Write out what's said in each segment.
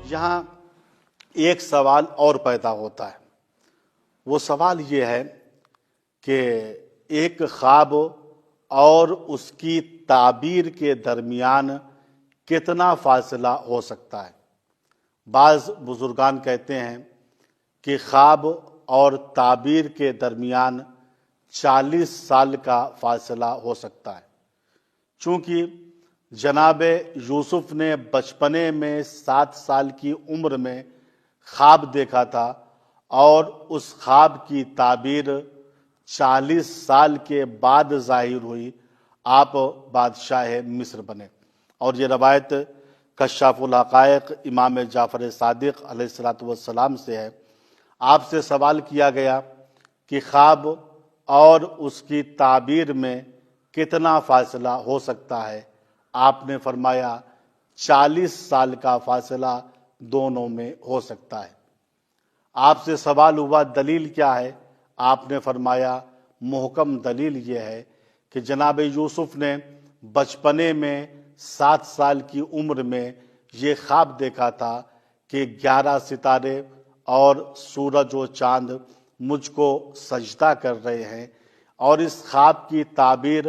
یہاں ایک سوال اور پیدا ہوتا ہے، وہ سوال یہ ہے کہ ایک خواب اور اس کی تعبیر کے درمیان کتنا فاصلہ ہو سکتا ہے؟ بعض بزرگان کہتے ہیں کہ خواب اور تعبیر کے درمیان 40 سال کا فاصلہ ہو سکتا ہے، چونکہ جناب یوسف نے بچپنے میں 7 سال کی عمر میں خواب دیکھا تھا اور اس خواب کی تعبیر 40 سال کے بعد ظاہر ہوئی، آپ بادشاہ مصر بنے۔ اور یہ روایت کشاف الحقائق امام جعفر صادق علیہ السلام سے ہے۔ آپ سے سوال کیا گیا کہ خواب اور اس کی تعبیر میں کتنا فاصلہ ہو سکتا ہے؟ آپ نے فرمایا 40 سال کا فاصلہ دونوں میں ہو سکتا ہے۔ آپ سے سوال ہوا دلیل کیا ہے؟ آپ نے فرمایا محکم دلیل یہ ہے کہ جناب یوسف نے بچپنے میں 7 سال کی عمر میں یہ خواب دیکھا تھا کہ 11 ستارے اور سورج و چاند مجھ کو سجدہ کر رہے ہیں، اور اس خواب کی تعبیر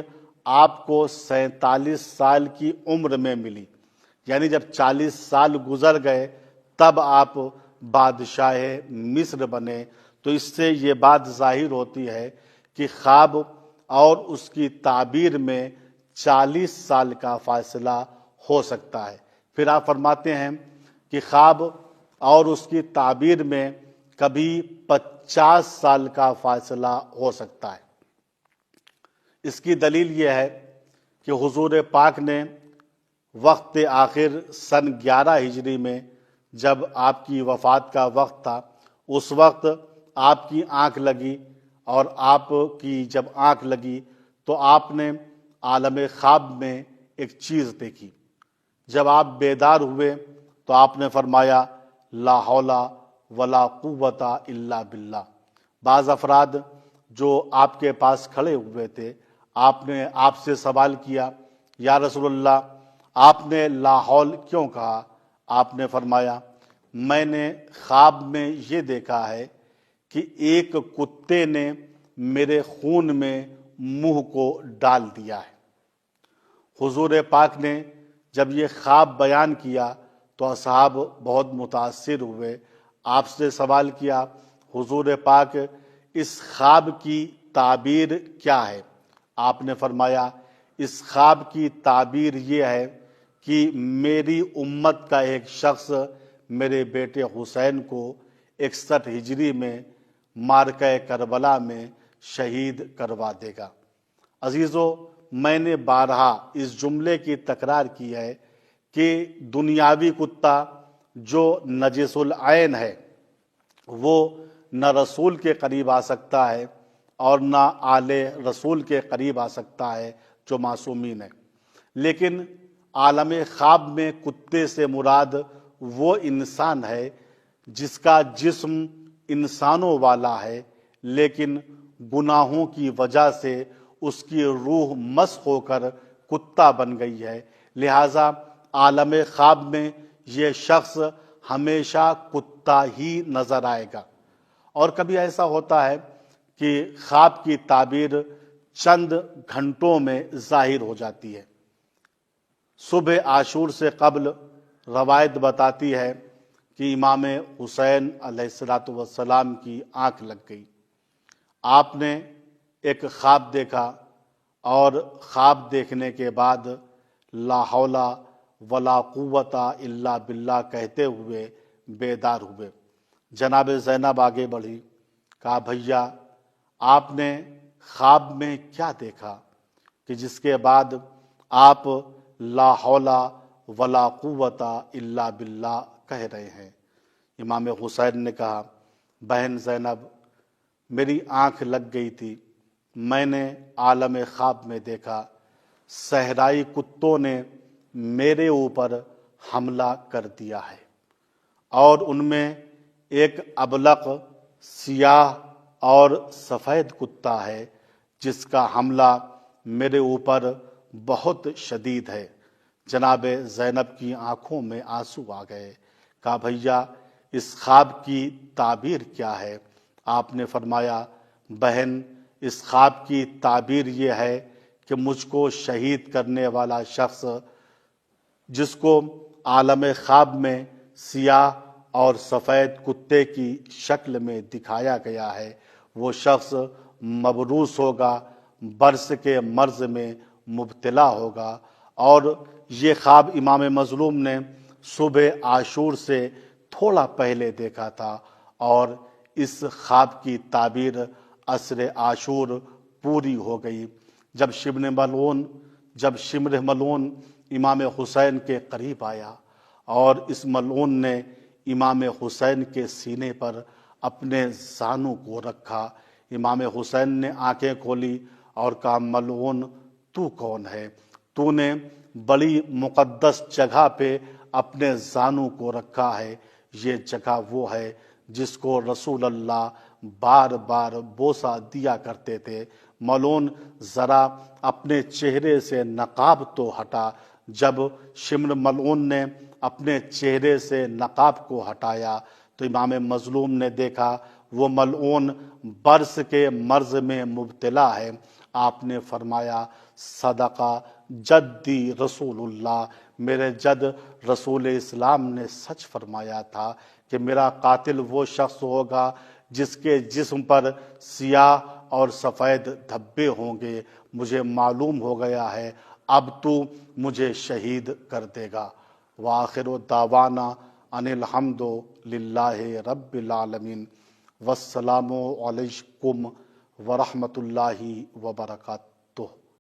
آپ کو 47 سال کی عمر میں ملی، یعنی جب 40 سال گزر گئے تب آپ بادشاہ مصر بنے۔ تو اس سے یہ بات ظاہر ہوتی ہے کہ خواب اور اس کی تعبیر میں 40 سال کا فاصلہ ہو سکتا ہے۔ پھر آپ فرماتے ہیں کہ خواب اور اس کی تعبیر میں کبھی 50 سال کا فاصلہ ہو سکتا ہے۔ اس کی دلیل یہ ہے کہ حضور پاک نے وقت آخر سن 11 ہجری میں جب آپ کی وفات کا وقت تھا، اس وقت آپ کی آنکھ لگی، اور آپ کی جب آنکھ لگی تو آپ نے عالم خواب میں ایک چیز دیکھی۔ جب آپ بیدار ہوئے تو آپ نے فرمایا لا حول ولا قوت الا باللہ۔ بعض افراد جو آپ کے پاس کھڑے ہوئے تھے، آپ نے آپ سے سوال کیا یا رسول اللہ آپ نے لا حول کیوں کہا؟ آپ نے فرمایا میں نے خواب میں یہ دیکھا ہے کہ ایک کتے نے میرے خون میں منہ کو ڈال دیا ہے۔ حضور پاک نے جب یہ خواب بیان کیا تو اصحاب بہت متاثر ہوئے۔ آپ سے سوال کیا حضور پاک اس خواب کی تعبیر کیا ہے؟ آپ نے فرمایا اس خواب کی تعبیر یہ ہے کہ میری امت کا ایک شخص میرے بیٹے حسین کو 61 ہجری میں معرکہ کربلا میں شہید کروا دے گا۔ عزیزو، میں نے بارہا اس جملے کی تکرار کی ہے کہ دنیاوی کتا جو نجس العین ہے وہ نہ رسول کے قریب آ سکتا ہے اور نہ آل رسول کے قریب آ سکتا ہے جو معصومین ہے، لیکن عالم خواب میں کتے سے مراد وہ انسان ہے جس کا جسم انسانوں والا ہے، لیکن گناہوں کی وجہ سے اس کی روح مسخ ہو کر کتا بن گئی ہے، لہٰذا عالم خواب میں یہ شخص ہمیشہ کتا ہی نظر آئے گا۔ اور کبھی ایسا ہوتا ہے کہ خواب کی تعبیر چند گھنٹوں میں ظاہر ہو جاتی ہے۔ صبح عاشور سے قبل روایت بتاتی ہے کہ امام حسین علیہ السلام کی آنکھ لگ گئی۔ آپ نے ایک خواب دیکھا اور خواب دیکھنے کے بعد لا حول ولا قوت الا باللہ کہتے ہوئے بیدار ہوئے۔ جناب زینب آگے بڑھی، کہا بھیا آپ نے خواب میں کیا دیکھا کہ جس کے بعد آپ لا حول ولا قوت الا باللہ کہہ رہے ہیں؟ امام حسین نے کہا بہن زینب میری آنکھ لگ گئی تھی، میں نے عالم خواب میں دیکھا صحرائی کتوں نے میرے اوپر حملہ کر دیا ہے، اور ان میں ایک ابلق سیاہ اور سفید کتا ہے جس کا حملہ میرے اوپر بہت شدید ہے۔ جناب زینب کی آنکھوں میں آنسو آ گئے۔ کہا بھیا اس خواب کی تعبیر کیا ہے؟ آپ نے فرمایا بہن اس خواب کی تعبیر یہ ہے کہ مجھ کو شہید کرنے والا شخص جس کو عالم خواب میں سیاہ اور سفید کتے کی شکل میں دکھایا گیا ہے، وہ شخص مبروس ہوگا، برس کے مرض میں مبتلا ہوگا۔ اور یہ خواب امام مظلوم نے صبح عاشور سے تھوڑا پہلے دیکھا تھا، اور اس خواب کی تعبیر عصر عاشور پوری ہو گئی۔ جب شمر ملعون امام حسین کے قریب آیا اور اس ملعون نے امام حسین کے سینے پر اپنے زانوں کو رکھا، امام حسین نے آنکھیں کھولی اور کہا ملعون تو کون ہے؟ تو نے بڑی مقدس جگہ پہ اپنے زانوں کو رکھا ہے، یہ جگہ وہ ہے جس کو رسول اللہ بار بار بوسہ دیا کرتے تھے۔ ملعون ذرا اپنے چہرے سے نقاب تو ہٹا۔ جب شمر ملعون نے اپنے چہرے سے نقاب کو ہٹایا تو امام مظلوم نے دیکھا وہ ملعون برس کے مرض میں مبتلا ہے۔ آپ نے فرمایا صدقہ جدی رسول اللہ، میرے جد رسول اسلام نے سچ فرمایا تھا کہ میرا قاتل وہ شخص ہوگا جس کے جسم پر سیاہ اور سفید دھبے ہوں گے۔ مجھے معلوم ہو گیا ہے، اب تو مجھے شہید کر دے گا۔ وآخر دعوانا ان الحمد للہ رب العالمین، والسلام علیکم ورحمۃ اللہ وبرکاتہ۔